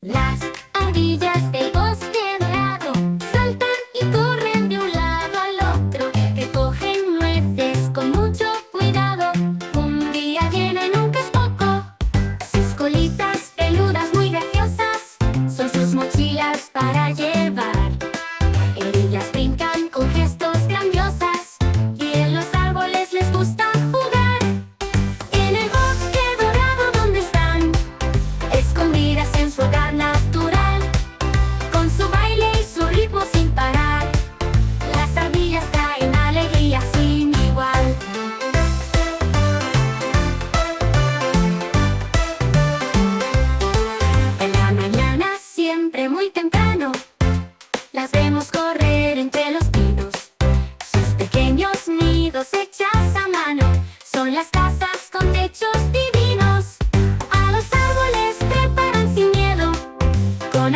Las ardillas del bosque dorado saltan y corren de un lado al otro. Recogen nueces con mucho cuidado. Un día viene, nunca es poco. Sus colitas peludas muy graciosas son sus mochilas para llevar. Ellas brincan con gestos grandiosas y en los árboles les gusta jugar. En el bosque dorado donde están, escondidas en su hogar natural, con su baile y su ritmo sin parar, las ardillas traen alegría sin igual. En la mañana, siempre muy temprano, las vemos correr entre los pinos. Sus pequeños nidos hechas a mano son las casas con techos divinos. A los árboles trepan sin miedo, con